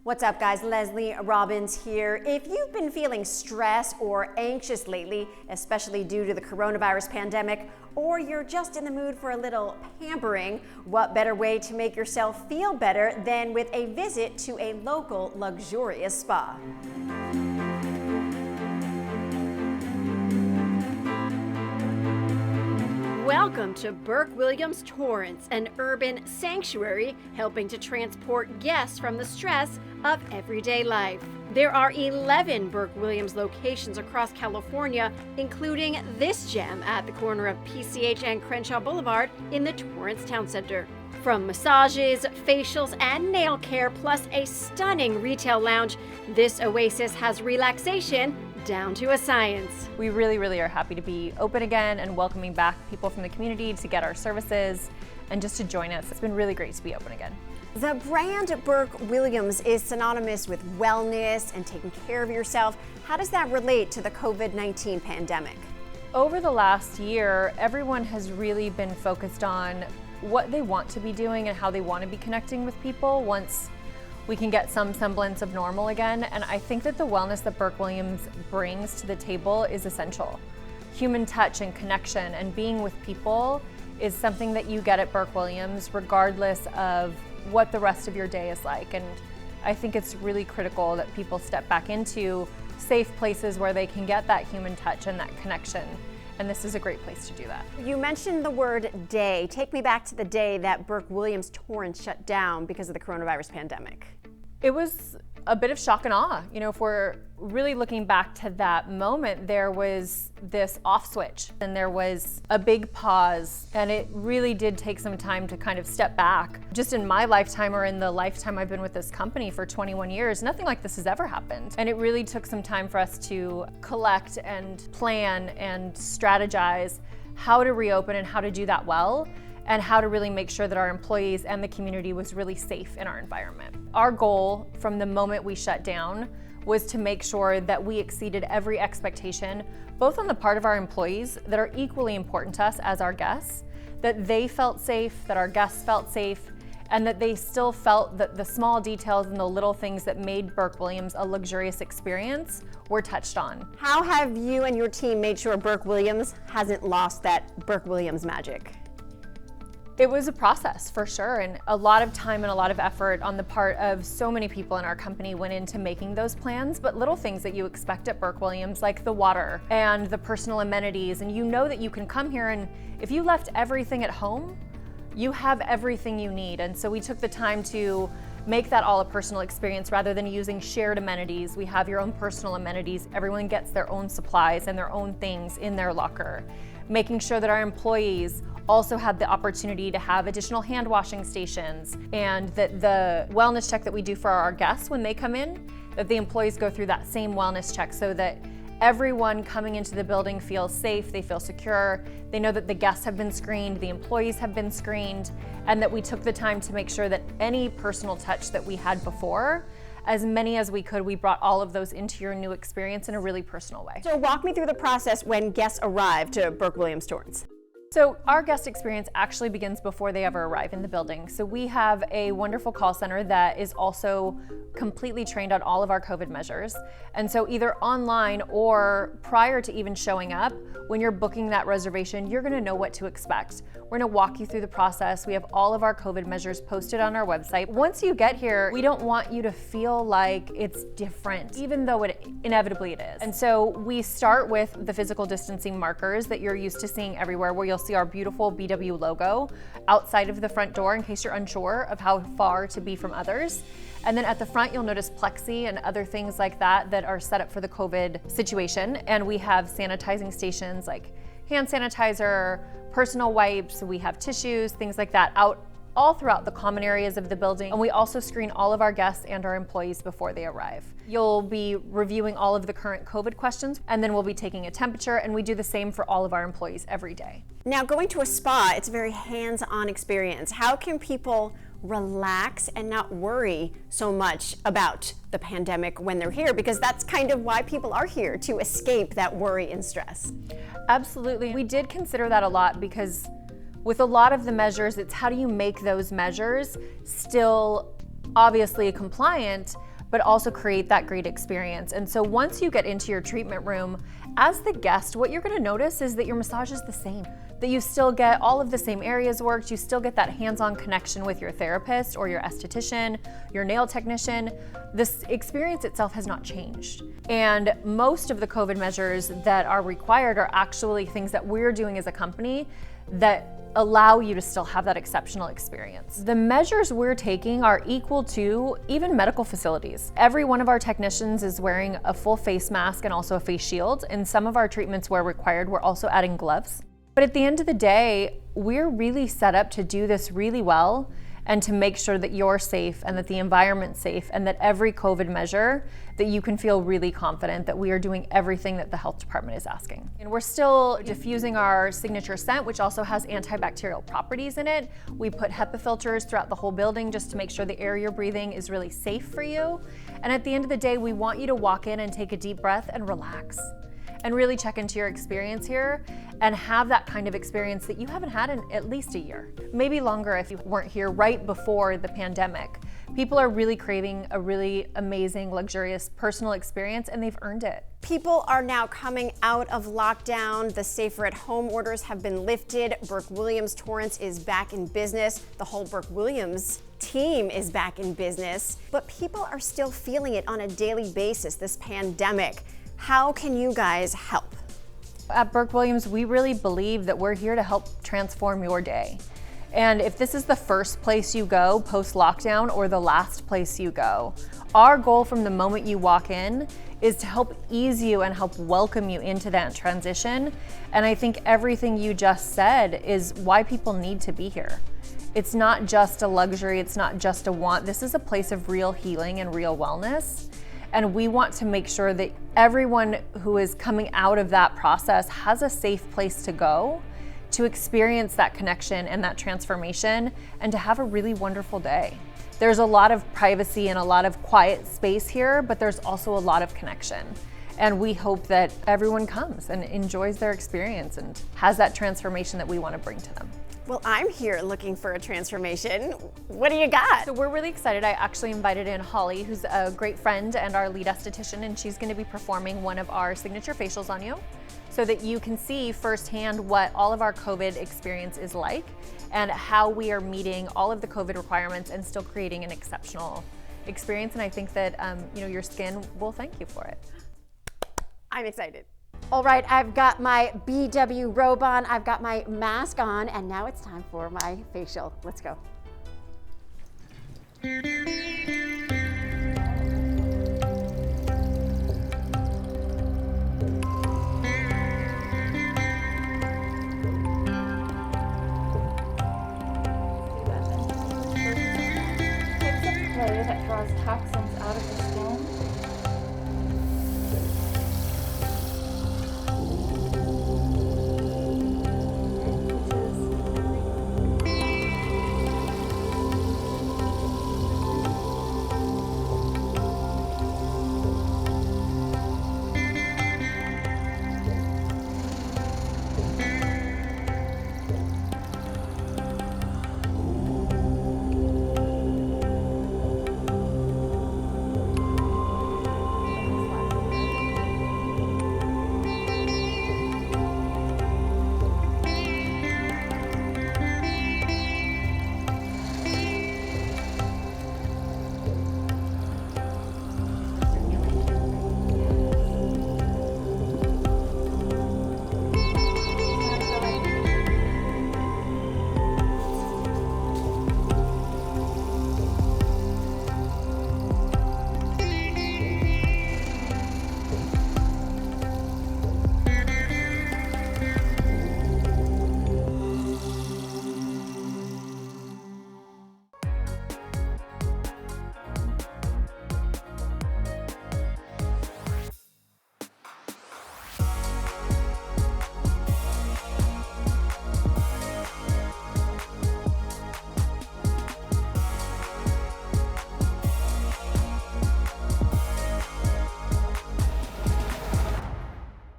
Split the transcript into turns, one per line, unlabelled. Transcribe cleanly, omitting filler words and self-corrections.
What's up, guys? Leslie Robbins here. If you've been feeling stressed or anxious lately, especially due to the coronavirus pandemic, or you're just in the mood for a little pampering, what better way to make yourself feel better than with a visit to a local luxurious spa? Welcome to Burke Williams Torrance, an urban sanctuary helping to transport guests from the stress of everyday life. There are 11 Burke Williams locations across California, including this gem at the corner of PCH and Crenshaw Boulevard in the Torrance Towne Center. From massages, facials, and nail care, plus a stunning retail lounge, this oasis has relaxation down to a science.
We really are happy to be open again and welcoming back people from the community to get our services and just to join us. It's been really great to be open again.
The brand Burke Williams is synonymous with wellness and taking care of yourself. How does that relate to the COVID-19 pandemic?
Over the last year, everyone has really been focused on what they want to be doing and how they want to be connecting with people once we can get some semblance of normal again. And I think that the wellness that Burke Williams brings to the table is essential. Human touch and connection and being with people is something that you get at Burke Williams regardless of what the rest of your day is like. And I think it's really critical that people step back into safe places where they can get that human touch and that connection. And this is a great place to do that. You
mentioned the word day. Take me back to the day that Burke Williams Torrance shut down because of the coronavirus pandemic.
It was a bit of shock and awe. You know, if we're really looking back to that moment, there was this off switch and there was a big pause, and it really did take some time to kind of step back. Just in my lifetime, or in the lifetime I've been with this company for 21 years, nothing like this has ever happened. And it really took some time for us to collect and plan and strategize how to reopen and how to do that well, and how to really make sure that our employees and the community was really safe in our environment. Our goal from the moment we shut down was to make sure that we exceeded every expectation, both on the part of our employees that are equally important to us as our guests, that they felt safe, that our guests felt safe, and that they still felt that the small details and the little things that made Burke Williams a luxurious experience were touched on.
How have you and your team made sure Burke Williams hasn't lost that Burke Williams magic?
It was a process for sure, and a lot of time and a lot of effort on the part of so many people in our company went into making those plans, but little things that you expect at Burke Williams, like the water and the personal amenities, and you know that you can come here and if you left everything at home, you have everything you need. And so we took the time to make that all a personal experience rather than using shared amenities. We have your own personal amenities. Everyone gets their own supplies and their own things in their locker. Making sure that our employees also had the opportunity to have additional hand washing stations, and that the wellness check that we do for our guests when they come in, that the employees go through that same wellness check so that everyone coming into the building feels safe, they feel secure, they know that the guests have been screened, the employees have been screened, and that we took the time to make sure that any personal touch that we had before, as many as we could, we brought all of those into your new experience in a really personal way.
So walk me through the process when guests arrive to Burke Williams Torrance.
So our guest experience actually begins before they ever arrive in the building. So we have a wonderful call center that is also completely trained on all of our COVID measures. And so either online or prior to even showing up, when you're booking that reservation, you're gonna know what to expect. We're gonna walk you through the process. We have all of our COVID measures posted on our website. Once you get here, we don't want you to feel like it's different, even though inevitably it is. And so we start with the physical distancing markers that you're used to seeing everywhere, where you'll see our beautiful BW logo outside of the front door in case you're unsure of how far to be from others. And then at the front, you'll notice plexi and other things like that that are set up for the COVID situation. And we have sanitizing stations like hand sanitizer, personal wipes, we have tissues, things like that out all throughout the common areas of the building. And we also screen all of our guests and our employees before they arrive. You'll be reviewing all of the current COVID questions, and then we'll be taking a temperature, and we do the same for all of our employees every day.
Now, going to a spa, it's a very hands-on experience. How can people relax and not worry so much about the pandemic when they're here? Because that's kind of why people are here, to escape that worry and stress.
Absolutely. We did consider that a lot, because with a lot of the measures, it's how do you make those measures still obviously compliant, but also create that great experience. And so once you get into your treatment room, as the guest, what you're gonna notice is that your massage is the same, that you still get all of the same areas worked, you still get that hands-on connection with your therapist or your esthetician, your nail technician. This experience itself has not changed. And most of the COVID measures that are required are actually things that we're doing as a company that allow you to still have that exceptional experience. The measures we're taking are equal to even medical facilities. Every one of our technicians is wearing a full face mask and also a face shield. And some of our treatments where required, we're also adding gloves. But at the end of the day, we're really set up to do this really well and to make sure that you're safe and that the environment's safe and that every COVID measure, that you can feel really confident that we are doing everything that the health department is asking. And we're still diffusing our signature scent, which also has antibacterial properties in it. We put HEPA filters throughout the whole building just to make sure the air you're breathing is really safe for you. And at the end of the day, we want you to walk in and take a deep breath and relax and really check into your experience here and have that kind of experience that you haven't had in at least a year, maybe longer if you weren't here right before the pandemic. People are really craving a really amazing, luxurious personal experience, and they've earned it.
People are now coming out of lockdown. The safer at home orders have been lifted. Burke Williams Torrance is back in business. The whole Burke Williams team is back in business, but people are still feeling it on a daily basis, this pandemic. How can you guys help?
At Burke Williams, we really believe that we're here to help transform your day. And if this is the first place you go post-lockdown or the last place you go, our goal from the moment you walk in is to help ease you and help welcome you into that transition. And I think everything you just said is why people need to be here. It's not just a luxury, it's not just a want. This is a place of real healing and real wellness. And we want to make sure that everyone who is coming out of that process has a safe place to go to experience that connection and that transformation and to have a really wonderful day. There's a lot of privacy and a lot of quiet space here, but there's also a lot of connection. And we hope that everyone comes and enjoys their experience and has that transformation that we want to bring to them.
Well, I'm here looking for a transformation. What do you got?
So we're really excited. I actually invited in Holly, who's a great friend and our lead esthetician, and she's going to be performing one of our signature facials on you so that you can see firsthand what all of our COVID experience is like and how we are meeting all of the COVID requirements and still creating an exceptional experience. And I think that your skin will thank you for it.
I'm excited.
All right, I've got my BW robe on, I've got my mask on, and now it's time for my facial. Let's go.
Takes a play that draws toxins